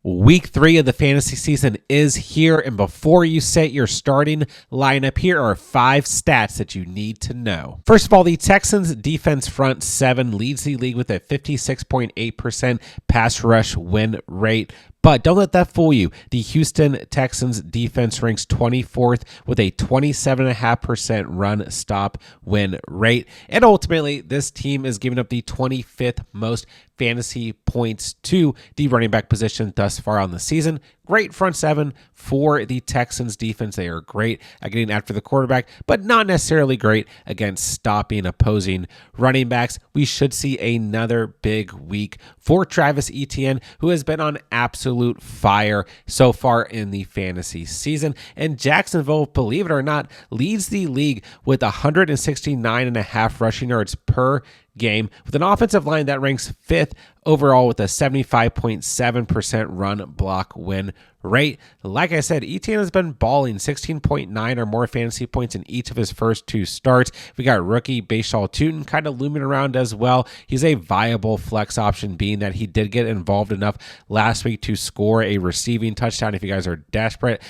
Week 3 of the fantasy season is here, and before you set your starting lineup, here are 5 stats that you need to know. First of all, the Texans defense front 7 leads the league with a 56.8% pass rush win rate. But don't let that fool you. The Houston Texans defense ranks 24th with a 27.5% run stop win rate. And ultimately, this team is giving up the 25th most fantasy points to the running back position thus far on the season. Great front 7 for the Texans defense. They are great at getting after the quarterback, but not necessarily great against stopping opposing running backs. We should see another big week for Travis Etienne, who has been on absolute fire so far in the fantasy season. And Jacksonville, believe it or not, leads the league with 169.5 rushing yards per game, with an offensive line that ranks 5th overall with a 75.7% run block win rate. Like I said, ETN has been balling 16.9 or more fantasy points in each of his first 2 starts. We got rookie Bashaw Tutin kind of looming around as well. He's a viable flex option, being that he did get involved enough last week to score a receiving touchdown if you guys are desperate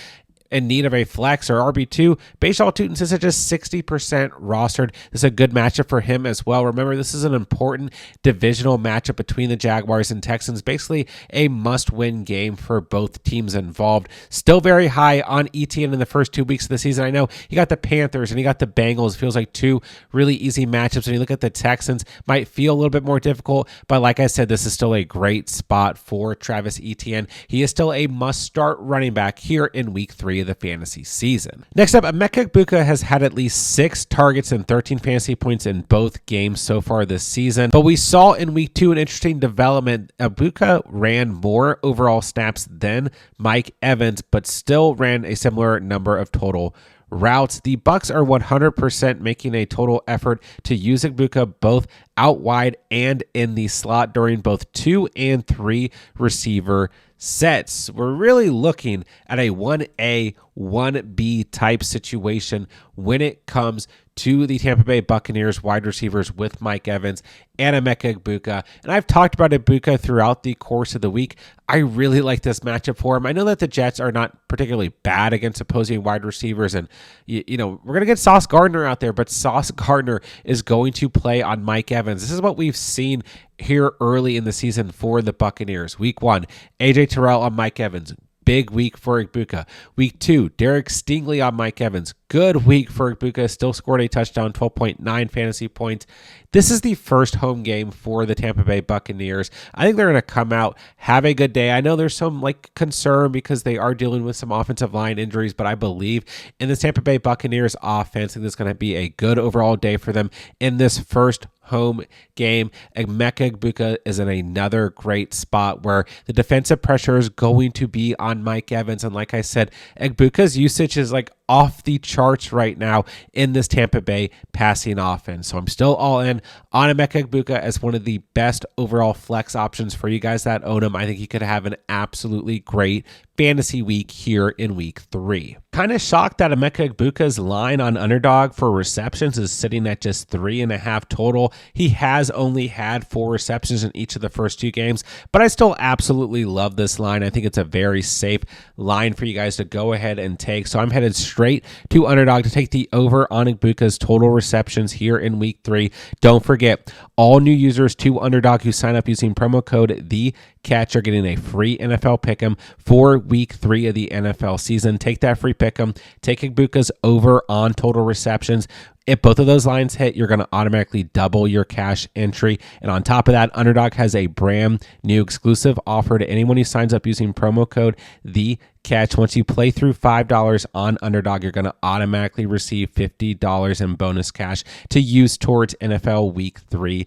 in need of a flex or RB2. Bashaw Tutin sits at just 60% rostered. This is a good matchup for him as well. Remember, this is an important divisional matchup between the Jaguars and Texans. Basically a must-win game for both teams involved. Still very high on ETN in the first 2 weeks of the season. I know you got the Panthers and you got the Bengals. Feels like 2 really easy matchups. When you look at the Texans, might feel a little bit more difficult, but like I said, this is still a great spot for Travis Etienne. He is still a must-start running back here in week 3 of the fantasy season. Next up, Egbuka has had at least 6 targets and 13 fantasy points in both games so far this season. But we saw in week 2 an interesting development. Egbuka ran more overall snaps than Mike Evans, but still ran a similar number of total routes. The Bucs are 100% making a total effort to use Egbuka both out wide and in the slot during both 2 and 3 receiver sets. We're really looking at a 1A, 1B type situation when it comes to the Tampa Bay Buccaneers wide receivers with Mike Evans and Egbuka. And I've talked about Egbuka throughout the course of the week. I really like this matchup for him. I know that the Jets are not particularly bad against opposing wide receivers, and you know, we're going to get Sauce Gardner out there, but Sauce Gardner is going to play on Mike Evans. This is what we've seen here early in the season for the Buccaneers. Week 1, AJ Terrell on Mike Evans. Big week for Egbuka. Week 2, Derek Stingley on Mike Evans. Good week for Egbuka. Still scored a touchdown, 12.9 fantasy points. This is the first home game for the Tampa Bay Buccaneers. I think they're going to come out, have a good day. I know there's some concern because they are dealing with some offensive line injuries, but I believe in the Tampa Bay Buccaneers offense, and this is going to be a good overall day for them in this first home game. Egbuka is in another great spot where the defensive pressure is going to be on Mike Evans. And like I said, Egbuka's usage is off the charts right now in this Tampa Bay passing offense. So I'm still all in on Egbuka as one of the best overall flex options for you guys that own him. I think he could have an absolutely great fantasy week here in week 3. Kind of shocked that Egbuka's line on Underdog for receptions is sitting at just 3.5 total. He has only had 4 receptions in each of the first 2 games, but I still absolutely love this line. I think it's a very safe line for you guys to go ahead and take. So I'm headed straight to Underdog to take the over on Egbuka's total receptions here in week 3. Don't forget, all new users to Underdog who sign up using promo code THECATCH are getting a free NFL Pick Em for week 3 of the NFL season. Take that free Pick Em. Take Egbuka's over on total receptions. If both of those lines hit, you're going to automatically double your cash entry. And on top of that, Underdog has a brand new exclusive offer to anyone who signs up using promo code THECATCH. Once you play through $5 on Underdog, you're going to automatically receive $50 in bonus cash to use towards NFL Week 3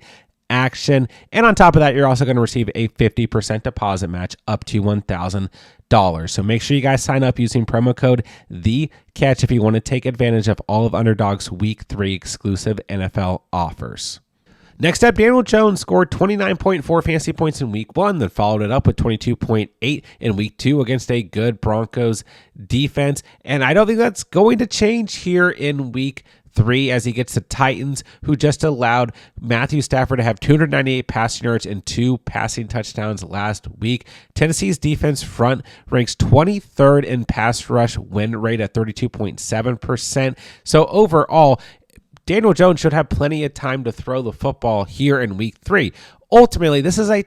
action. And on top of that, you're also going to receive a 50% deposit match up to $1,000. So make sure you guys sign up using promo code THECATCH if you want to take advantage of all of Underdog's Week 3 exclusive NFL offers. Next up, Daniel Jones scored 29.4 fantasy points in week 1, then followed it up with 22.8 in week 2 against a good Broncos defense. And I don't think that's going to change here in week 3 as he gets the Titans, who just allowed Matthew Stafford to have 298 passing yards and 2 passing touchdowns last week. Tennessee's defense front ranks 23rd in pass rush win rate at 32.7%. So overall, Daniel Jones should have plenty of time to throw the football here in week 3. Ultimately, this is a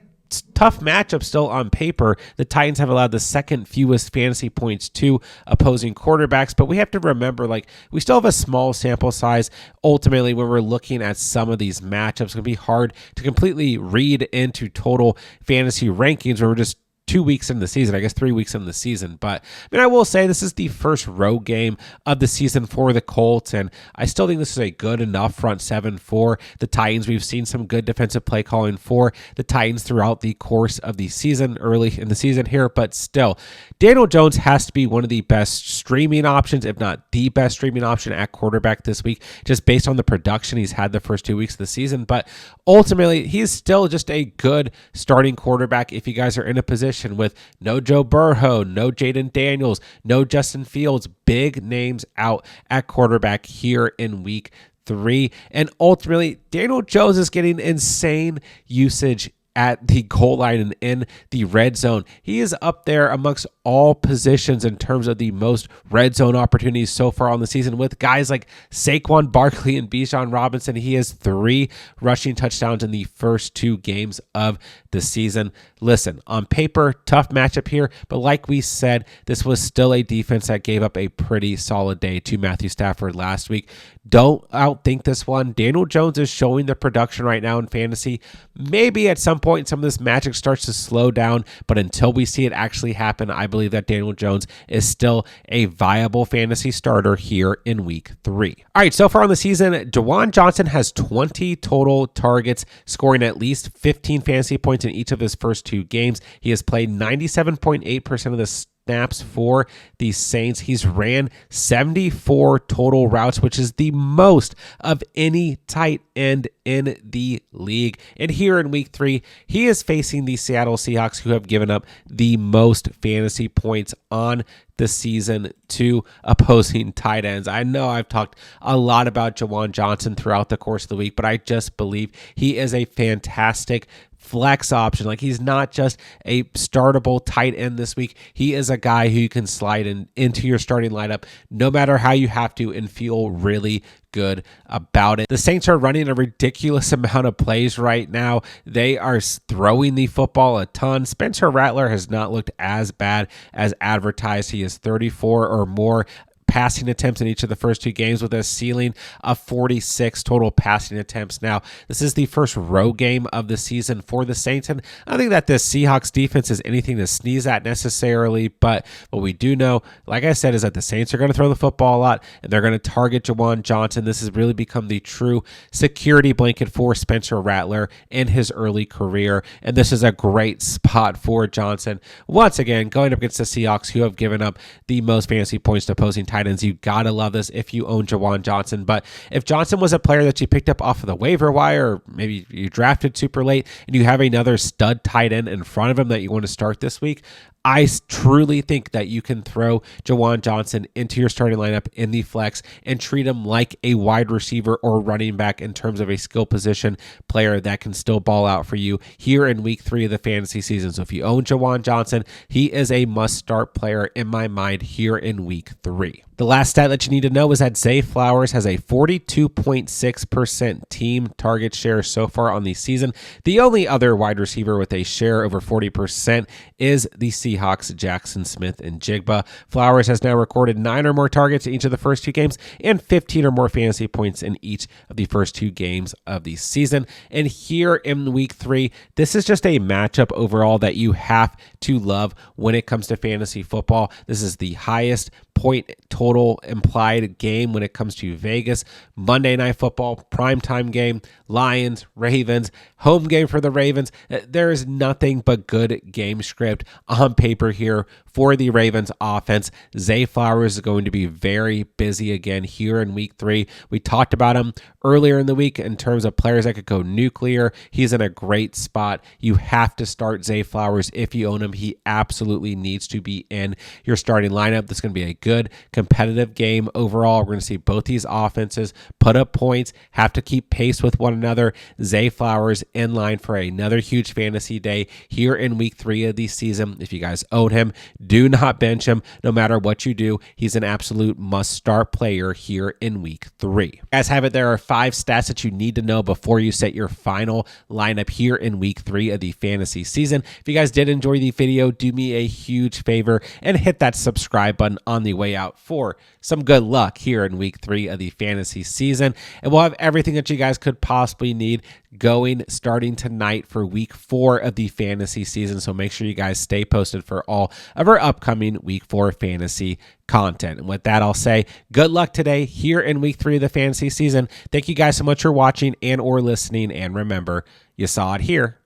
tough matchup still on paper. The Titans have allowed the second fewest fantasy points to opposing quarterbacks, but we have to remember, we still have a small sample size. Ultimately, when we're looking at some of these matchups, it's going to be hard to completely read into total fantasy rankings when we're just 2 weeks in the season, I guess 3 weeks in the season. But I will say this is the first road game of the season for the Colts, and I still think this is a good enough front seven for the Titans. We've seen some good defensive play calling for the Titans throughout the course of the season, early in the season here, but still, Daniel Jones has to be one of the best streaming options, if not the best streaming option at quarterback this week, just based on the production he's had the first 2 weeks of the season. But ultimately, he's still just a good starting quarterback if you guys are in a position with no Joe Burrow, no Jaden Daniels, no Justin Fields, big names out at quarterback here in week 3. And ultimately, Daniel Jones is getting insane usage at the goal line and in the red zone. He is up there amongst all positions in terms of the most red zone opportunities so far on the season, with guys like Saquon Barkley and Bijan Robinson. He has 3 rushing touchdowns in the first 2 games of the season. Listen, on paper, tough matchup here, but like we said, this was still a defense that gave up a pretty solid day to Matthew Stafford last week. Don't outthink this one. Daniel Jones is showing the production right now in fantasy. Maybe at some point some of this magic starts to slow down, but until we see it actually happen, I believe that Daniel Jones is still a viable fantasy starter here in week 3. All right, so far on the season, Juwan Johnson has 20 total targets, scoring at least 15 fantasy points in each of his first 2 games. He has played 97.8% of the snaps for the Saints. He's ran 74 total routes, which is the most of any tight end in the league. And here in week 3, he is facing the Seattle Seahawks, who have given up the most fantasy points on the season to opposing tight ends. I know I've talked a lot about Juwan Johnson throughout the course of the week, but I just believe he is a fantastic flex option. He's not just a startable tight end this week. He is a guy who you can slide into your starting lineup no matter how you have to and feel really good about it. The Saints are running a ridiculous amount of plays right now. They are throwing the football a ton. Spencer Rattler has not looked as bad as advertised. He is 34 or more passing attempts in each of the first 2 games, with a ceiling of 46 total passing attempts. Now, this is the first road game of the season for the Saints, and I don't think that the Seahawks defense is anything to sneeze at necessarily, but what we do know, like I said, is that the Saints are going to throw the football a lot, and they're going to target Juwan Johnson. This has really become the true security blanket for Spencer Rattler in his early career, and this is a great spot for Johnson. Once again, going up against the Seahawks, who have given up the most fantasy points to opposing tight ends. You gotta love this if you own Juwan Johnson. But if Johnson was a player that you picked up off of the waiver wire, or maybe you drafted super late and you have another stud tight end in front of him that you want to start this week, I truly think that you can throw Juwan Johnson into your starting lineup in the flex and treat him like a wide receiver or running back in terms of a skill position player that can still ball out for you here in week 3 of the fantasy season. So if you own Juwan Johnson, he is a must-start player in my mind here in week 3. The last stat that you need to know is that Zay Flowers has a 42.6% team target share so far on the season. The only other wide receiver with a share over 40% is the Seahawks' Jackson Smith and Jigba. Flowers has now recorded 9 or more targets in each of the first 2 games and 15 or more fantasy points in each of the first 2 games of the season. And here in week 3, this is just a matchup overall that you have to love when it comes to fantasy football. This is the highest point total implied game when it comes to Vegas. Monday Night Football, primetime game, Lions, Ravens, home game for the Ravens. There is nothing but good game script on paper here for the Ravens offense. Zay Flowers is going to be very busy again here in week 3. We talked about him earlier in the week in terms of players that could go nuclear. He's in a great spot. You have to start Zay Flowers if you own him. He absolutely needs to be in your starting lineup. This is going to be a good competitive competitive game overall. We're going to see both these offenses put up points, have to keep pace with one another. Zay Flowers in line for another huge fantasy day here in week 3 of the season. If you guys own him, do not bench him. No matter what you do, he's an absolute must-start player here in week 3. As have it, there are 5 stats that you need to know before you set your final lineup here in week 3 of the fantasy season. If you guys did enjoy the video, do me a huge favor and hit that subscribe button on the way out for some good luck here in week 3 of the fantasy season. And we'll have everything that you guys could possibly need going starting tonight for week 4 of the fantasy season. So make sure you guys stay posted for all of our upcoming week 4 fantasy content. And with that, I'll say good luck today here in week 3 of the fantasy season. Thank you guys so much for watching and or listening. And remember, you saw it here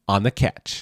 on The Catch.